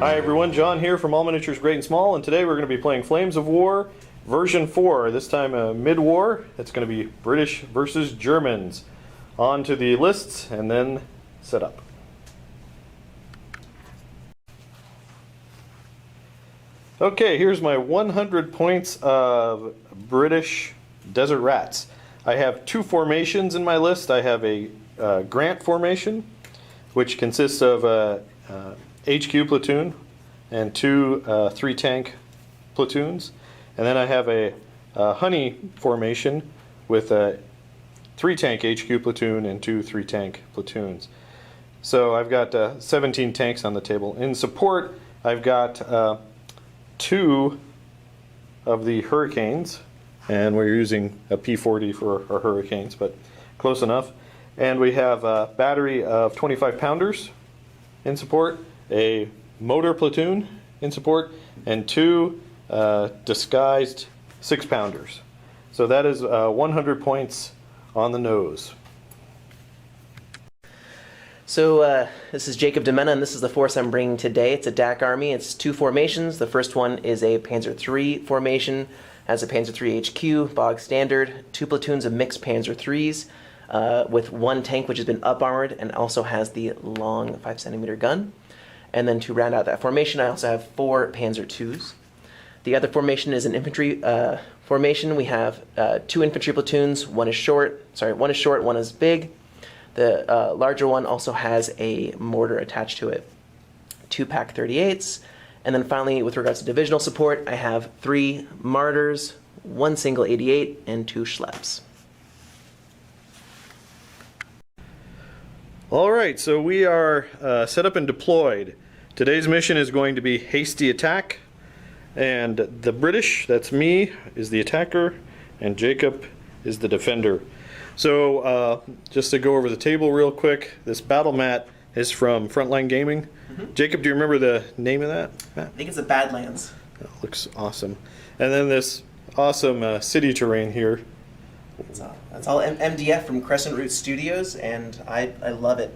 Hi everyone, John here from All Miniatures Great and Small, and today we're going to be playing Flames of War version 4, this time mid-war. It's going to be British versus Germans. On to the lists and then set up. Okay, here's my 100 points of British Desert Rats. I have two formations in my list. I have a Grant formation, which consists of a HQ platoon and two 3-tank platoons. And then I have a Honey formation with a 3-tank HQ platoon and two 3-tank platoons. So I've got 17 tanks on the table. In support, I've got two of the Hurricanes, and we're using a P40 for our Hurricanes, but close enough. And we have a battery of 25 pounders in support, a motor platoon in support, and two disguised 6-pounders. So that is 100 points on the nose. So this is Jacob Demena, and this is the force I'm bringing today. It's a DAC army. It's two formations. The first one is a Panzer III formation, has a Panzer III HQ, bog standard, two platoons of mixed Panzer IIIs, with one tank which has been up-armored and also has the long 5-centimeter gun. And then to round out that formation, I also have four Panzer IIs. The other formation is an infantry formation. We have two infantry platoons. One is short, one is big. The larger one also has a mortar attached to it. Two Pak 38s. And then finally, with regards to divisional support, I have three Martyrs, one single 88, and two Schlepps. All right, so we are set up and deployed. Today's mission is going to be hasty attack, and the British, that's me, is the attacker, and Jacob is the defender. So just to go over the table real quick, this battle mat is from Frontline Gaming. Mm-hmm. Jacob, do you remember the name of that map? I think it's the Badlands. That looks awesome. And then this awesome city terrain here. That's all MDF from Crescent Root Studios, and I love it.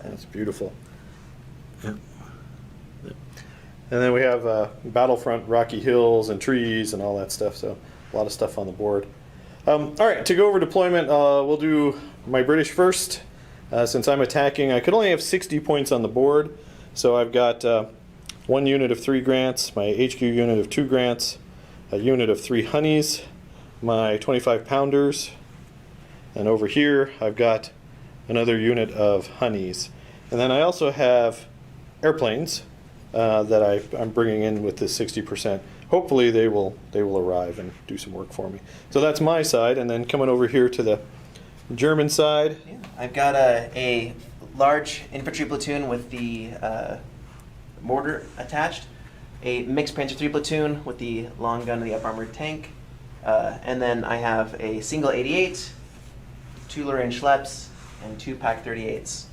That's beautiful. Yeah. And then we have Battlefront, Rocky Hills, and trees, and all that stuff. So a lot of stuff on the board. All right, to go over deployment, we'll do my British first. Since I'm attacking, I could only have 60 points on the board. So I've got one unit of 3 Grants, my HQ unit of 2 Grants, a unit of 3 Honeys, my 25 pounders, and over here I've got another unit of Honeys. And then I also have airplanes that I'm bringing in with this 60%. Hopefully they will arrive and do some work for me. So that's my side, and then coming over here to the German side. Yeah, I've got a large infantry platoon with the mortar attached, a mixed Panzer III platoon with the long gun and the up-armored tank, and then I have a single 88, 2 Lorraine Schlepps, and 2 Pak 38s,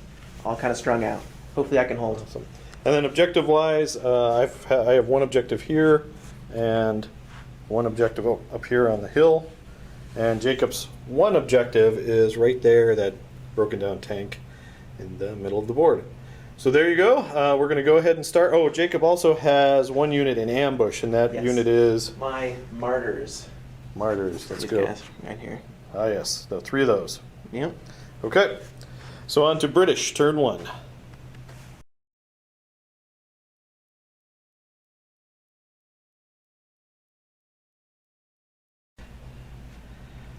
all kind of strung out. Hopefully I can hold. Awesome. And then objective-wise, I have one objective here and one objective up here on the hill. And Jacob's one objective is right there, that broken down tank in the middle of the board. So there you go. We're going to go ahead and start. Oh, Jacob also has one unit in ambush, and that unit is? My Martyrs. Martyrs. Let's go. Right here. Ah, yes. So 3 of those. Yep. Okay. So on to British, turn 1.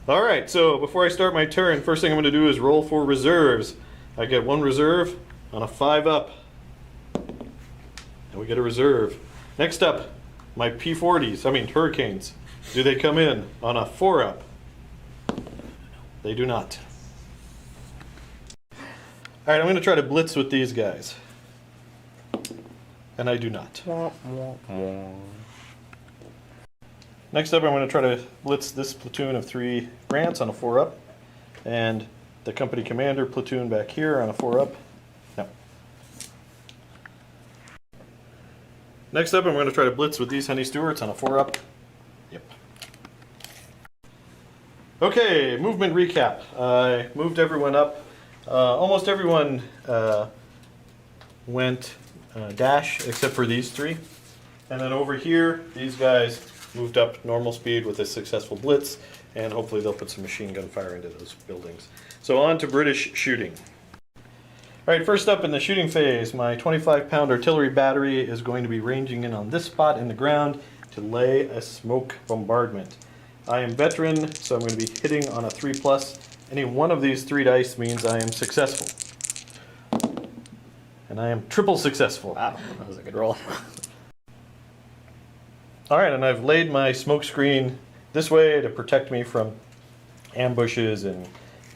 All right, so before I start my turn, first thing I'm going to do is roll for reserves. I get 1 reserve on a 5-up, and we get a reserve. Next up, my P40s, Hurricanes. Do they come in on a 4-up? They do not. All right, I'm going to try to blitz with these guys, and I do not. Next up, I'm going to try to blitz this platoon of 3 Grants on a 4-up, and the company commander platoon back here on a 4-up. No. Next up, I'm going to try to blitz with these Honey Stewarts on a 4-up. Yep. Okay, movement recap. I moved everyone up. Almost everyone went dash, except for these three. And then over here, these guys moved up normal speed with a successful blitz, and hopefully they'll put some machine gun fire into those buildings. So on to British shooting. All right, first up in the shooting phase, my 25-pound artillery battery is going to be ranging in on this spot in the ground to lay a smoke bombardment. I am veteran, so I'm going to be hitting on a 3+. Any one of these 3 dice means I am successful. And I am triple successful. Wow, that was a good roll. All right, and I've laid my smoke screen this way to protect me from ambushes and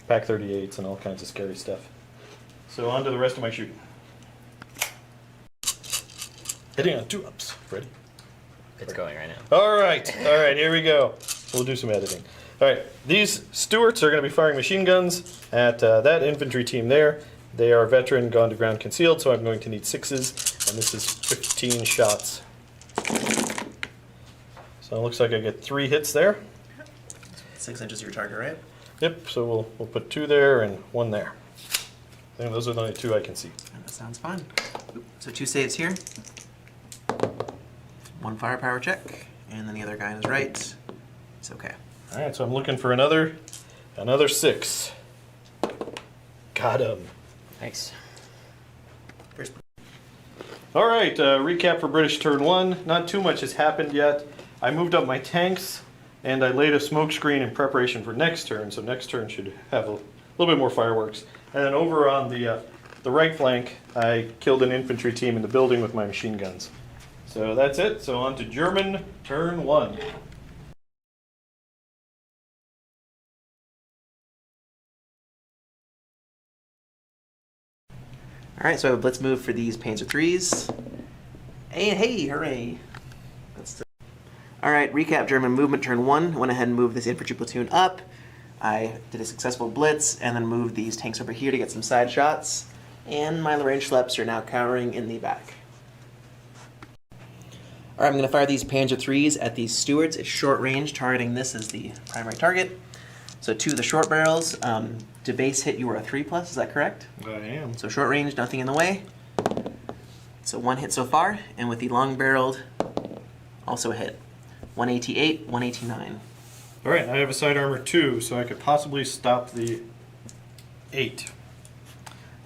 Pack 38s and all kinds of scary stuff. So on to the rest of my shooting. Hitting on 2-ups. Ready? It's going right now. All right, here we go. We'll do some editing. All right, these Stuarts are going to be firing machine guns at that infantry team there. They are veteran, gone to ground concealed, so I'm going to need 6s, and this is 15 shots. So it looks like I get 3 hits there. 6 inches your target, right? Yep, so we'll put 2 there and 1 there. I think those are the only 2 I can see. That sounds fine. So 2 saves here. 1 firepower check, and then the other guy on his right. It's okay. All right, so I'm looking for another 6. Got him. Nice. All right, recap for British turn 1. Not too much has happened yet. I moved up my tanks, and I laid a smoke screen in preparation for next turn, so next turn should have a little bit more fireworks. And then over on the right flank, I killed an infantry team in the building with my machine guns. So that's it. So on to German turn 1. All right, so I have a blitz move for these Panzer IIIs. And hey, hooray! All right, recap German movement turn 1. Went ahead and moved this infantry platoon up. I did a successful blitz and then moved these tanks over here to get some side shots. And my Lorraine Schlepps are now cowering in the back. All right, I'm going to fire these Panzer IIIs at these Stuarts. It's short range, targeting this as the primary target. So 2 of the short barrels. To base hit, you were a 3+, is that correct? I am. So short range, nothing in the way. So 1 hit so far, and with the long barreled, also a hit. 188, 189. All right, I have a side armor 2, so I could possibly stop the 8.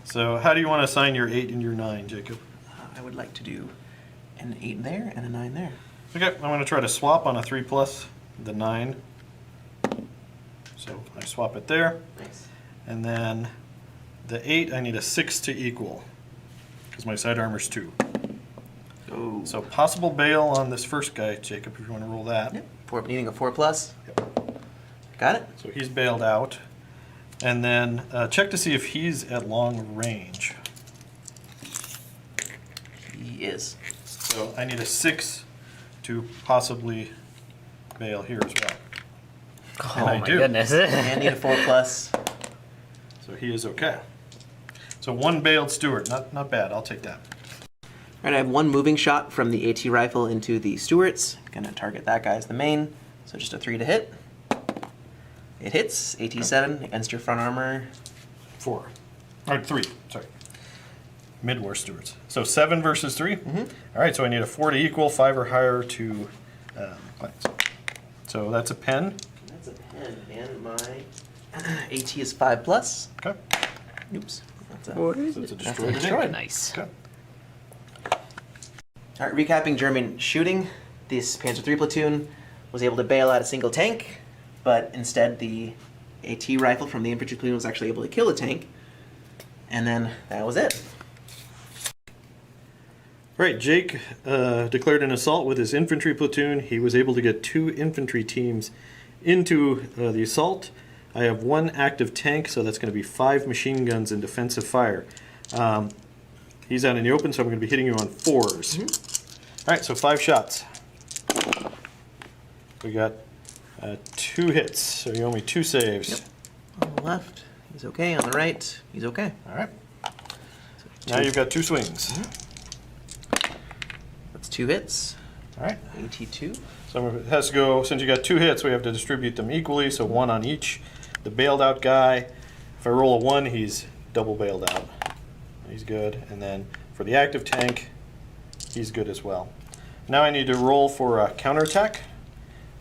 So how do you want to assign your 8 and your 9, Jacob? I would like to do an 8 there and a 9 there. Okay, I'm going to try to swap on a 3+, the 9. So I swap it there. Nice. And then the 8, I need a 6 to equal, because my side armor's 2. Oh. So possible bail on this first guy, Jacob, if you want to roll that. Yep. Needing a 4+. Yep. Got it. So he's bailed out. And then check to see if he's at long range. He is. So I need a 6 to possibly bail here as well. Oh And I my do. goodness. And need a 4+. So he is okay. So 1 bailed Stuart, not bad. I'll take that. All right, I have 1 moving shot from the AT rifle into the Stuarts. Gonna target that guy as the main. So just a 3 to hit. It hits. AT7 against your front armor. 4. Or 3, sorry. Mid-war Stuarts. So 7 versus 3? Mm-hmm. All right, so I need a 4 to equal, 5 or higher to clients. So that's a pen. That's a pen, and my AT is 5+. Okay. Oops. That's a, What is So it's a it? destroyed. destroyed. Nice. Okay. All right, recapping German shooting. This Panzer III platoon was able to bail out a single tank, but instead the AT rifle from the infantry platoon was actually able to kill a tank. And then that was it. Right, Jake declared an assault with his infantry platoon. He was able to get 2 infantry teams into the assault. I have 1 active tank, so that's going to be 5 machine guns and defensive fire. He's out in the open, so I'm going to be hitting you on 4s. Mm-hmm. All right, so 5 shots. We got 2 hits, so you owe me 2 saves. Yep. On the left, he's okay. On the right, he's okay. All right. Now you've got 2 swings. That's 2 hits. All right. AT2. So it has to go, since you got 2 hits, we have to distribute them equally, so 1 on each. The bailed out guy, if I roll a 1, he's double bailed out. He's good. And then for the active tank, he's good as well. Now I need to roll for a counterattack.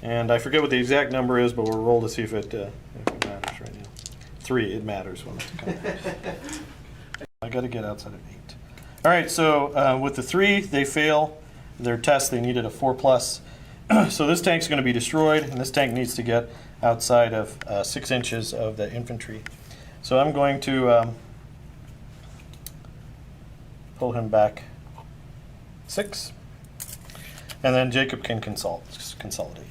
And I forget what the exact number is, but we'll roll to see if it matters right now. 3, it matters when it's a counterattack. I got to get outside of 8. All right, so with the 3, they fail their test. They needed a 4+. So this tank's going to be destroyed, and this tank needs to get outside of 6 inches of the infantry. So I'm going to pull him back 6, and then Jacob can consolidate.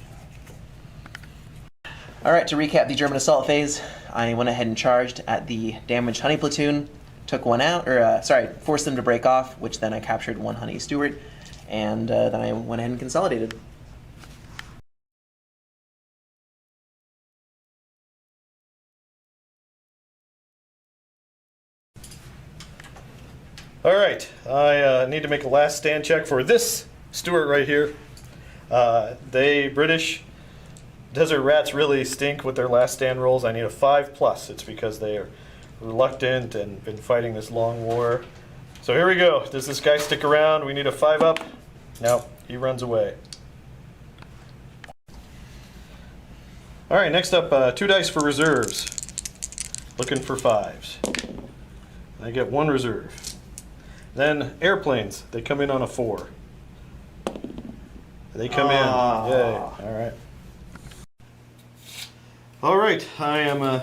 All right, to recap the German assault phase, I went ahead and charged at the damaged Honey platoon, took one out, or forced them to break off, which then I captured one Honey Stewart, and then I went ahead and consolidated. All right, I need to make a last stand check for this Stewart right here. British Desert Rats really stink with their last stand rolls. I need a 5+. It's because they are reluctant and been fighting this long war. So here we go. Does this guy stick around? We need a 5 up. No, he runs away. All right, next up, 2 dice for reserves. Looking for 5s. I get 1 reserve. Then airplanes, they come in on a 4. They come in. Yay. All right. All right, I am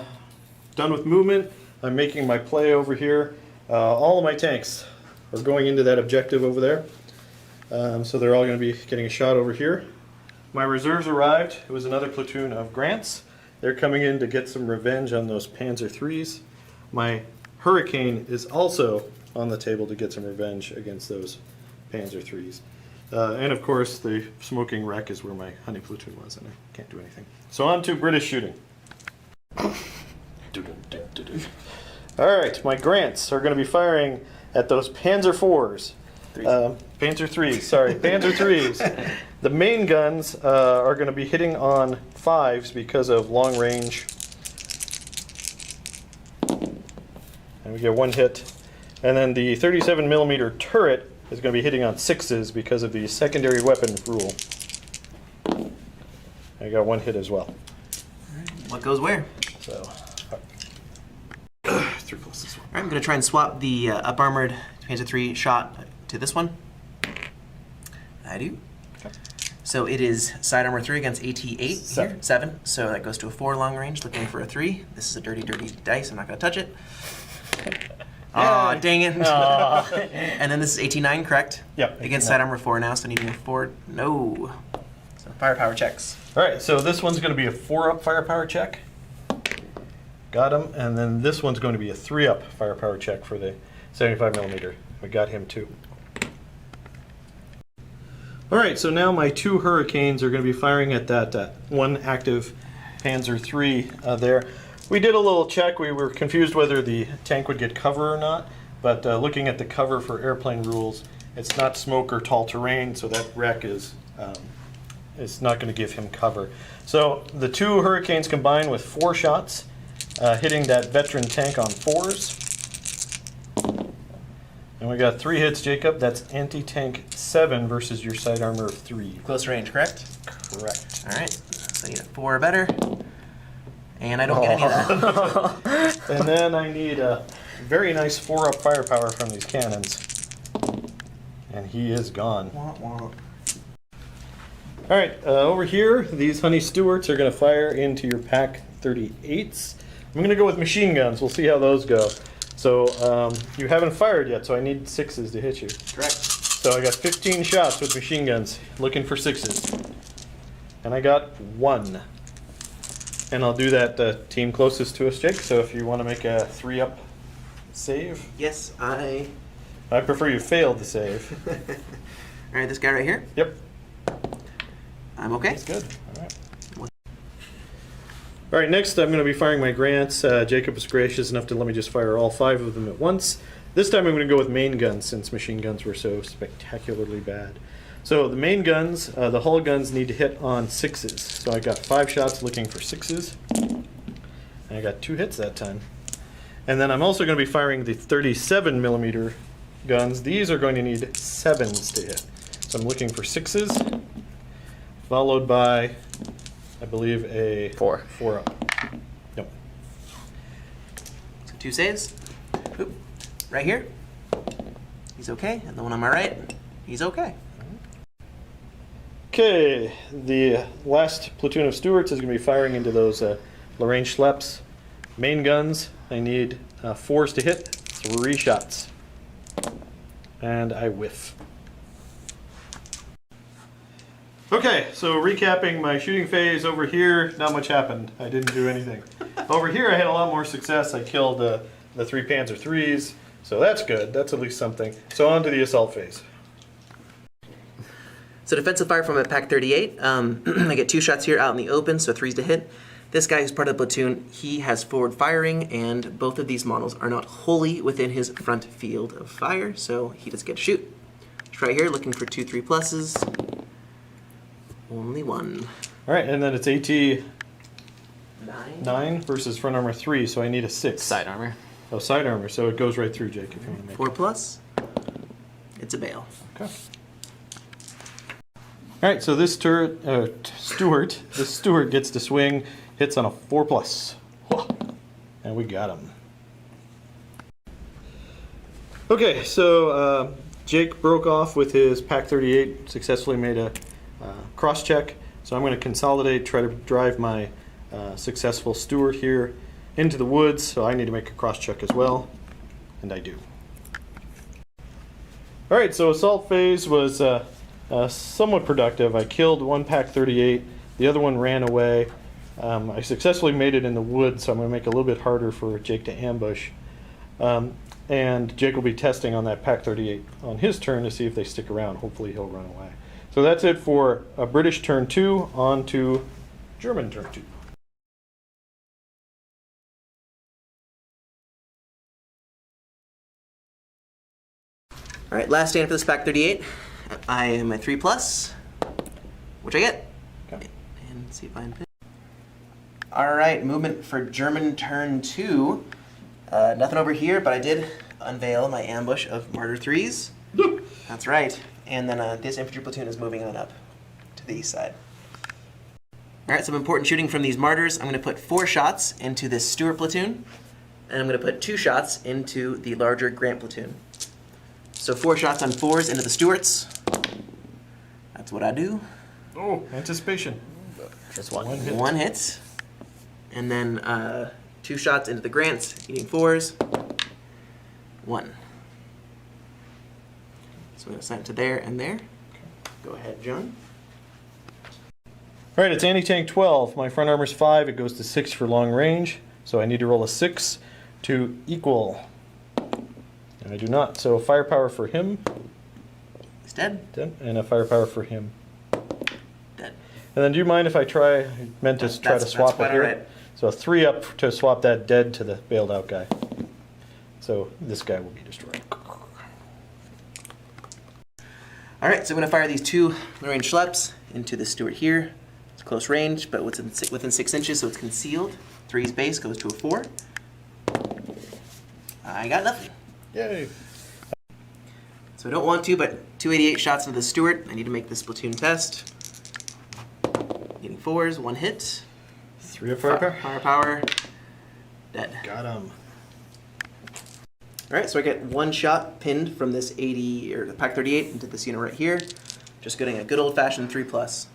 done with movement. I'm making my play over here. All of my tanks are going into that objective over there. So they're all going to be getting a shot over here. My reserves arrived. It was another platoon of Grants. They're coming in to get some revenge on those Panzer IIIs. My Hurricane is also on the table to get some revenge against those Panzer IIIs. And of course, the smoking wreck is where my Honey platoon was, and I can't do anything. So on to British shooting. All right, my Grants are going to be firing at those Panzer IVs. Panzer IIIs, sorry, Panzer IIIs. The main guns are going to be hitting on 5s because of long range. And we get 1 hit. And then the 37mm turret is going to be hitting on 6s because of the secondary weapon rule. I got 1 hit as well. What goes where? So, 3+ this one. All right, I'm going to try and swap the up-armored Panzer III shot to this one. I do. Okay. So it is side armor 3 against AT8 7. here. 7. So that goes to a 4 long range, looking for a 3. This is a dirty, dirty dice. I'm not going to touch it. Aw, dang it. And then this is AT9, correct? Yep. Against side armor 4 now, so needing a 4. No. So firepower checks. All right, so this one's going to be a 4-up firepower check. Got him. And then this one's going to be a 3-up firepower check for the 75mm. We got him too. All right, so now my 2 Hurricanes are going to be firing at that one active Panzer III there. We did a little check. We were confused whether the tank would get cover or not, but looking at the cover for airplane rules, it's not smoke or tall terrain, so that wreck is it's not going to give him cover. So the 2 Hurricanes combined with 4 shots, hitting that veteran tank on 4s. And we got 3 hits, Jacob. That's anti-tank 7 versus your side armor of 3. Close range, correct? Correct. All right. So you get 4 or better. And I don't get any of that. And then I need a very nice 4-up firepower from these cannons. And he is gone. Wah, wah. All right, over here, these Honey Stewarts are going to fire into your Pack 38s. I'm going to go with machine guns. We'll see how those go. So you haven't fired yet, so I need 6s to hit you. Correct. So I got 15 shots with machine guns, looking for 6s. And I got 1. And I'll do that team closest to us, Jake. So if you want to make a 3-up save. Yes, I prefer you fail the save. All right, this guy right here. Yep. I'm okay. That's good. All right. All right, next I'm going to be firing my Grants. Jacob was gracious enough to let me just fire all 5 of them at once. This time I'm going to go with main guns since machine guns were so spectacularly bad. So the main guns, the hull guns need to hit on 6s. So I got 5 shots looking for 6s. And I got 2 hits that time. And then I'm also going to be firing the 37mm guns. These are going to need 7s to hit. So I'm looking for 6s, followed by, I believe, a 4. 4 up. Nope. So 2 saves. Oop. Right here. He's okay. And the one on my right, he's okay. Okay, the last platoon of Stuarts is going to be firing into those Lorraine Schlepps. Main guns, I need 4s to hit, 3 shots. And I whiff. Okay, so recapping my shooting phase over here, not much happened. I didn't do anything. Over here I had a lot more success. I killed the 3 Panzer IIIs, so that's good. That's at least something. So on to the assault phase. So defensive fire from a Pack 38. I get 2 shots here out in the open, so 3s to hit. This guy who's part of the platoon, he has forward firing, and both of these models are not wholly within his front field of fire, so he does get to shoot. Try here, looking for 2 3 pluses. Only 1. All right, and then it's AT 9. 9 versus front armor 3, so I need a 6. Side armor. Oh, side armor, so it goes right through, Jake, if you want to make 4 plus. It's a bail. Okay. All right, so this Stuart gets to swing, hits on a 4 plus. And we got him. Okay, so Jake broke off with his Pack 38, successfully made a cross check. So I'm going to consolidate, try to drive my successful Stuart here into the woods. So I need to make a cross check as well, and I do. All right, so assault phase was somewhat productive. I killed 1 Pack 38, the other one ran away. I successfully made it in the woods, so I'm going to make it a little bit harder for Jake to ambush. And Jake will be testing on that Pack 38 on his turn to see if they stick around. Hopefully he'll run away. So that's it for a British turn 2, on to German turn 2. All right, last stand for this Pack 38. I am a 3 plus, which I get. Okay. And see if I can fit. All right, movement for German turn 2. Nothing over here, but I did unveil my ambush of Martyr 3s. That's right. And then this infantry platoon is moving on up to the east side. All right, some important shooting from these Martyrs. I'm going to put 4 shots into this Stuart platoon, and I'm going to put 2 shots into the larger Grant platoon. So 4 shots on 4s into the Stuarts. That's what I do. Oh, anticipation. Just one. One hit. 1 hit. And then 2 shots into the Grants, eating 4s. 1. So I'm going to assign it to there and there. Go ahead, John. All right, it's anti-tank 12. My front armor's 5. It goes to 6 for long range. So I need to roll a 6 to equal. And I do not. So firepower for him. He's dead. Dead. And a firepower for him. Dead. And then do you mind if I try, I meant to try to swap it here. Right. So a 3 up to swap that dead to the bailed out guy. So this guy will be destroyed. All right, so I'm going to fire these 2 Lorraine Schlepps into the Stuart here. It's close range, but within 6 inches, so it's concealed. 3's base goes to a 4. I got nothing. Yay. So I don't want to, but 288 shots into the Stuart. I need to make this platoon test. Getting 4s, 1 hit. 3 up firepower. Firepower. Dead. Got him. All right, so I get 1 shot pinned from this 80 or the Pack 38 into this unit right here. Just getting a good old-fashioned 3 plus.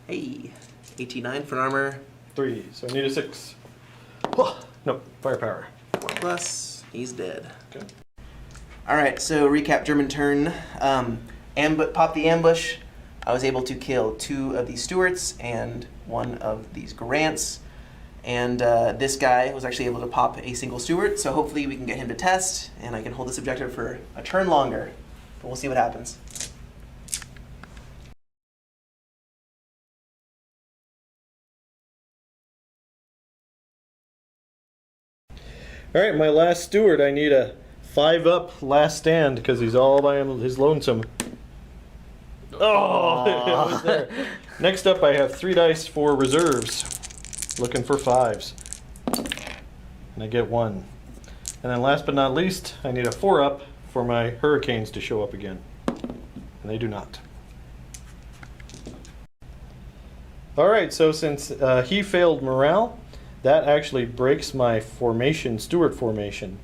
Hey, 89 front armor. 3. So I need a 6. Nope. Firepower. 4 plus. He's dead. Okay. All right, so recap German turn. Pop the ambush. I was able to kill 2 of these Stuarts and 1 of these Grants. And this guy was actually able to pop a single Stuart, so hopefully we can get him to test, and I can hold this objective for a turn longer. But we'll see what happens. All right, my last Stuart, I need a 5 up last stand because he's all by his lonesome. Oh, it was there. Next up, I have 3 dice for reserves. Looking for 5s. And I get 1. And then last but not least, I need a 4 up for my hurricanes to show up again. And they do not. Alright, so since he failed morale, that actually breaks my formation, Stewart formation.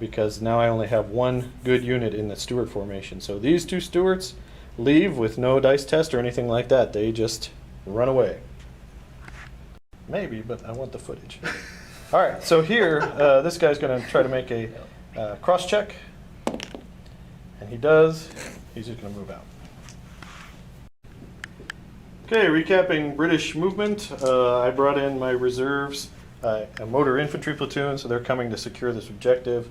Because now I only have one good unit in the Stewart formation. So these two Stewarts leave with no dice test or anything like that. They just run away. Maybe, but I want the footage. All right, so here, this guy's going to try to make a cross check. And he does. He's just going to move out. Okay, recapping British movement. I brought in my reserves. A motor infantry platoon, so they're coming to secure this objective.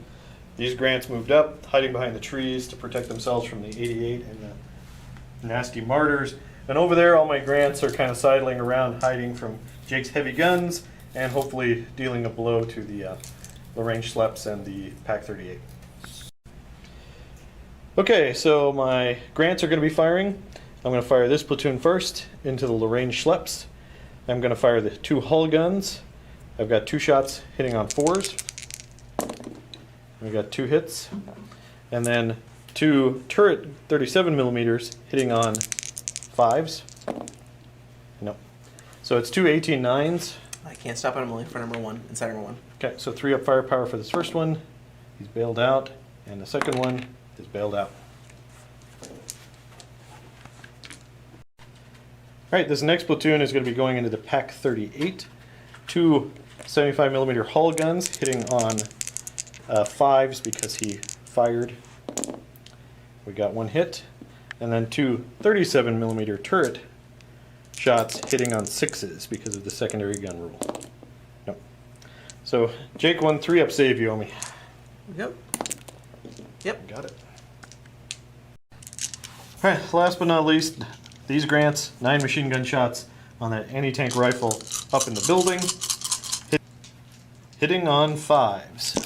These Grants moved up, hiding behind the trees to protect themselves from the 88 and the nasty martyrs. And over there, all my Grants are kind of sidling around, hiding from Jake's heavy guns, and hopefully dealing a blow to the Lorraine Schlepps and the Pack 38. Okay, so my Grants are going to be firing. I'm going to fire this platoon first into the Lorraine Schlepps. I'm going to fire the two hull guns. I've got 2 shots hitting on 4s. We've got 2 hits. And then 2 turret 37 millimeters hitting on 5s. No. So it's 2 18-9s. I can't stop it. I'm only for number 1, inside number 1. Okay, so 3 up firepower for this first one. He's bailed out. And the second one is bailed out. Alright, this next platoon is going to be going into the Pack 38. 2 75 millimeter hull guns hitting on 5s because he fired. We got 1 hit, and then 2 37 millimeter turret shots hitting on 6s because of the secondary gun rule. Nope. So Jake won 3 up save, you owe me. Yep. Yep. Got it. All right, last but not least, these Grants, 9 machine gun shots on that anti-tank rifle up in the building. Hitting on 5s.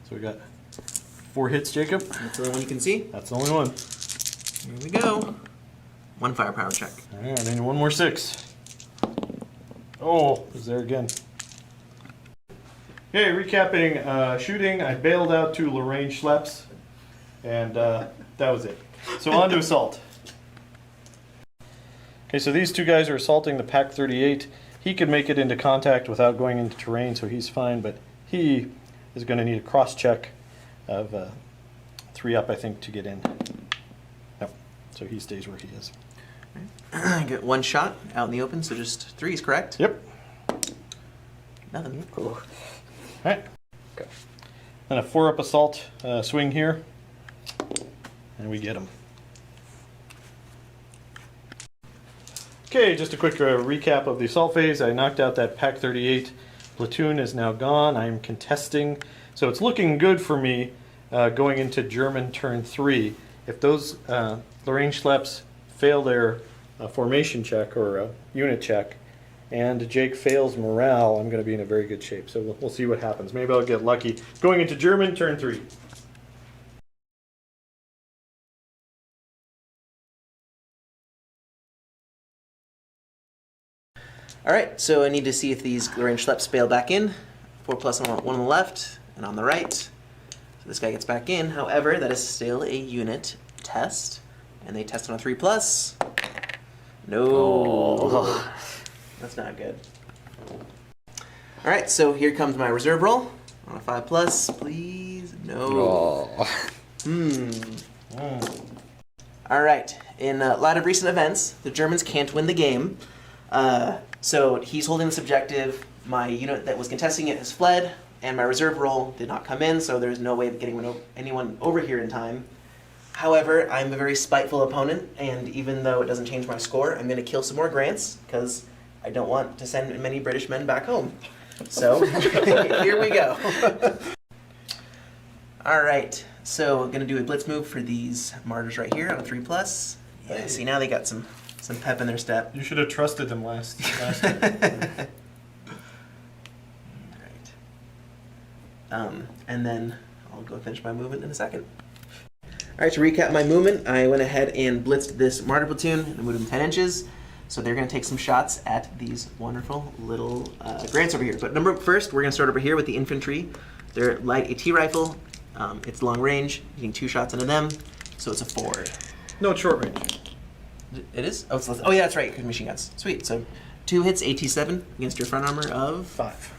So we got 4 hits, Jacob. That's the only one you can see. That's the only one. Here we go. 1 firepower check. All right, and then 1 more 6. Oh, is there again. Okay, recapping shooting. I bailed out 2 Lorraine Schlepps, and that was it. So on to assault. Okay, so these 2 guys are assaulting the Pack 38. He could make it into contact without going into terrain, so he's fine, but he is going to need a cross check of 3 up, I think, to get in. Nope. So he stays where he is. Get 1 shot out in the open, so just 3s, correct? Yep. Nothing. Cool. All right. Okay. Then a 4 up assault swing here, and we get him. Okay, just a quick recap of the assault phase. I knocked out that Pack 38 platoon is now gone. I'm contesting. So it's looking good for me going into German turn 3. If those Lorraine Schlepps fail their formation check or unit check, and Jake fails morale, I'm going to be in a very good shape. So we'll see what happens. Maybe I'll get lucky. Going into German turn 3. Alright, so I need to see if these Lorraine Schlepps bail back in. 4+ on 1 on the left and on the right. So this guy gets back in. However, that is still a unit test. And they test on a 3+. No. Oh. That's not good. Alright, so here comes my reserve roll. On a 5+, please. No. Oh. Alright, in light of recent events, the Germans can't win the game. So he's holding this objective. My unit that was contesting it has fled, and my reserve roll did not come in, so there's no way of getting anyone over here in time. However, I'm a very spiteful opponent, and even though it doesn't change my score, I'm going to kill some more Grants, because I don't want to send many British men back home. So, here we go. Alright, so I'm going to do a blitz move for these martyrs right here on a 3+. Yeah, see, now they got some pep in their step. You should have trusted them last time. Alright. And then I'll go finish my movement in a second. Alright, to recap my movement, I went ahead and blitzed this martyr platoon and moved them 10 inches. So they're going to take some shots at these wonderful little Grants over here. But first, we're going to start over here with the infantry They're light AT rifle. It's long range, hitting 2 shots into them, so it's a 4. No, it's short range. It is? Oh, oh yeah, that's right, because machine guns. Sweet. So 2 hits, AT7 against your front armor of 5.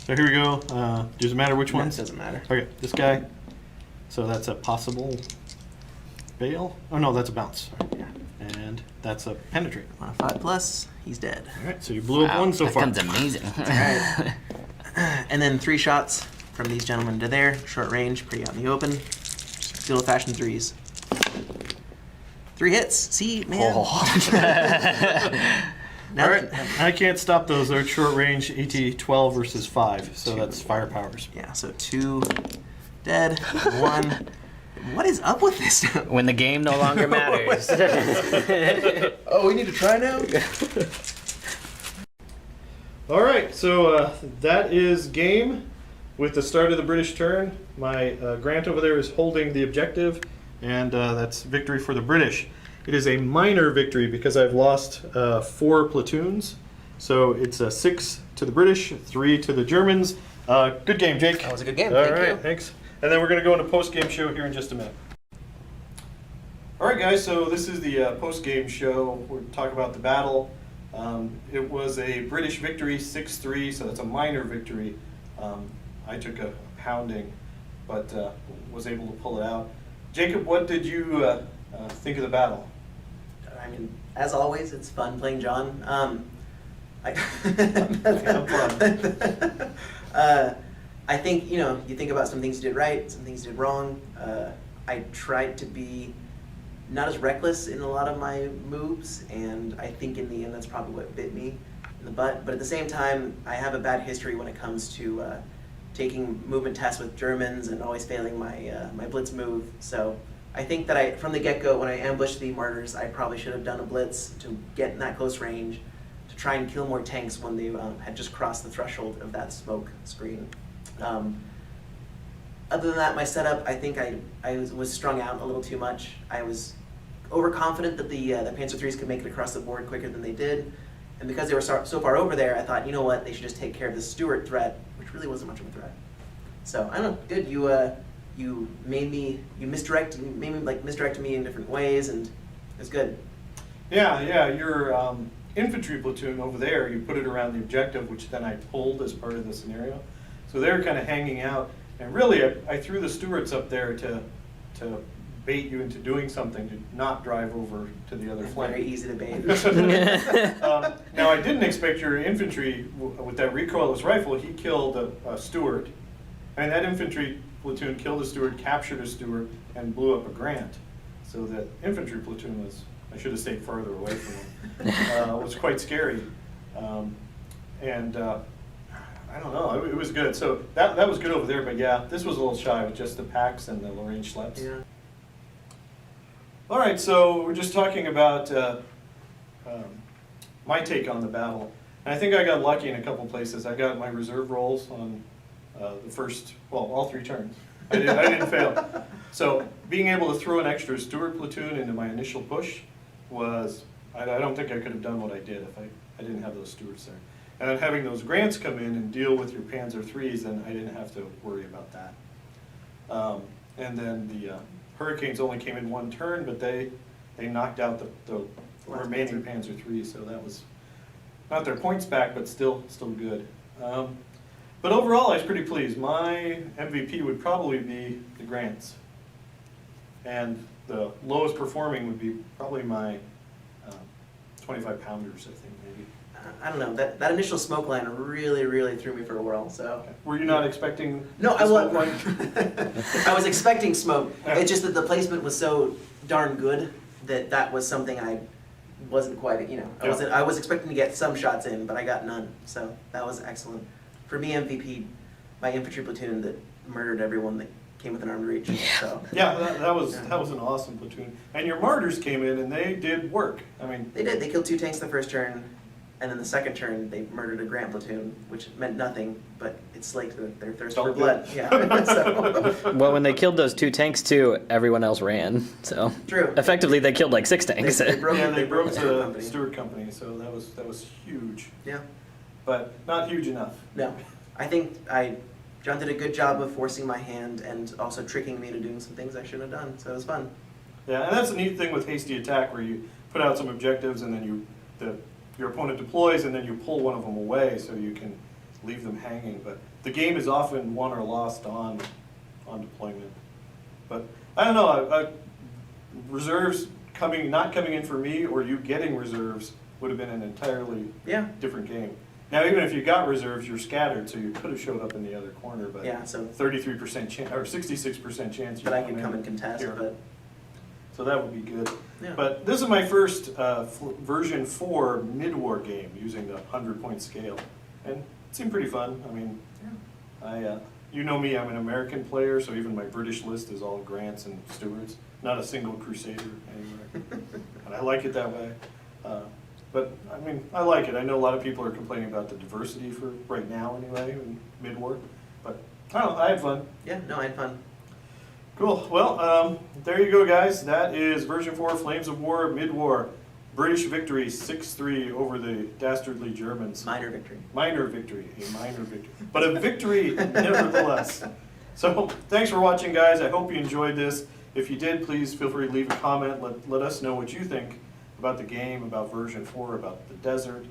So here we go. Does it matter which No, it ones? doesn't matter. Okay, this guy. So that's a possible fail. Oh no, that's a bounce. Sorry. And that's a penetrate. On a 5+, he's dead. All right, so you blew up one so that far. gun's amazing. Alright. And then 3 shots from these gentlemen to there. Short range, pretty out in the open. Just good old-fashioned 3s. 3 hits. See, man. Now All right, I can't stop those. They're short range, AT 12 versus 5, so that's firepowers. Yeah, so 2 dead, 1. What is up with this? When the game no longer matters. Oh, we need to try now? All right, so that is game. With the start of the British turn, my Grant over there is holding the objective, and that's victory for the British. It is a minor victory because I've lost 4 platoons. So it's a 6 to the British, 3 to the Germans. Good game, Jake. That was a good game. All Thank right, you. thanks. And then we're going to go into post-game show here in just a minute. All right, guys, so this is the post-game show. We're talking about the battle. It was a British victory, 6-3, so that's a minor victory. I took a pounding, but was able to pull it out. Jacob, what did you think of the battle? I mean, as always, it's fun playing John. I think, you think about some things you did right, some things you did wrong. I tried to be not as reckless in a lot of my moves, and I think in the end that's probably what bit me in the butt. But at the same time, I have a bad history when it comes to taking movement tests with Germans and always failing my my blitz move. So I think that from the get-go, when I ambushed the martyrs, I probably should have done a blitz to get in that close range, to try and kill more tanks when they had just crossed the threshold of that smoke screen. Other than that, my setup, I think I was strung out a little too much. I was overconfident that the Panzer IIIs could make it across the board quicker than they did. And because they were so far over there, I thought, you know what, they should just take care of the Stuart threat, which really wasn't much of a threat. So, I don't know, good, you made me misdirect me in different ways, and it was good. Yeah, your infantry platoon over there, you put it around the objective, which then I pulled as part of the scenario. So they're kind of hanging out, and really I threw the Stuarts up there to bait you into doing something, to not drive over to the other flank. Very easy to bait. Now I didn't expect your infantry, with that recoilless rifle, he killed a Stuart. And that infantry platoon killed a Stuart, captured a Stuart, and blew up a Grant. So that infantry platoon was, I should have stayed farther away from him. Was quite scary. I don't know, it was good. So that was good over there, but yeah, this was a little shy with just the packs and the Lorraine schleps. Yeah. All right, so we're just talking about my take on the battle. And I think I got lucky in a couple places. I got my reserve rolls on the first, all 3 turns. I didn't fail. So being able to throw an extra Stuart platoon into my initial push was, I don't think I could have done what I did if I didn't have those Stuarts there. And then having those Grants come in and deal with your Panzer IIIs, then I didn't have to worry about that. And then the Hurricanes only came in 1 turn, but they knocked out the remaining Panzer IIIs, so that was not their points back, but still good. But overall, I was pretty pleased. My MVP would probably be the Grants, and the lowest performing would be probably my 25 pounders, I think, maybe. I don't know, that initial smoke line really threw me for a whirl, so. Okay. Were you not expecting No, the I smoke wasn't. line? I was expecting smoke. Yeah. It's just that the placement was so darn good that was something I wasn't quite, I was expecting to get some shots in, but I got none. So that was excellent. For me, MVP, my infantry platoon that murdered everyone that came within armed reach. So. Yeah, that was an awesome platoon. And your martyrs came in and they did work. I mean, They did. They killed 2 tanks the first turn, and then the second turn they murdered a Grant platoon, which meant nothing, but it slaked their thirst for blood. Yeah. So. Well, when they killed those 2 tanks too, everyone else ran. So True. effectively, they killed like 6 tanks. They broke the Stuart company. Stuart Company, so that was huge, Yeah. but not huge enough. No. I think John did a good job of forcing my hand and also tricking me into doing some things I shouldn't have done. So it was fun. Yeah, and that's the neat thing with hasty attack, where you put out some objectives and then your opponent deploys and then you pull one of them away so you can leave them hanging. But the game is often won or lost on deployment. But I don't know, reserves not coming in for me, or you getting reserves would have been an entirely different game. Now, even if you got reserves, you're scattered, so you could have showed up in the other corner, but Yeah, so 33% chance or 66% chance that I could come and contest, here. but So that would be good. yeah. But this is my first version 4 mid-war game using the 100-point scale, and it seemed pretty fun. I mean, you know me, I'm an American player, so even my British list is all Grants and Stewarts, not a single Crusader anywhere. And I like it that way. But I mean, I like it. I know a lot of people are complaining about the diversity for right now anyway, in mid-war. But I don't know, I had fun. Yeah, no, I had fun. Cool. Well, there you go, guys. That is version 4, Flames of War, mid-war. British victory, 6-3 over the dastardly Germans. Minor victory. Minor victory, a minor victory. But a victory nevertheless. So thanks for watching, guys. I hope you enjoyed this. If you did, please feel free to leave a comment. Let us know what you think about the game, about version 4, about the desert.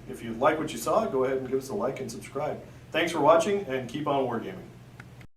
If you like what you saw, go ahead and give us a like and subscribe. Thanks for watching, and keep on wargaming.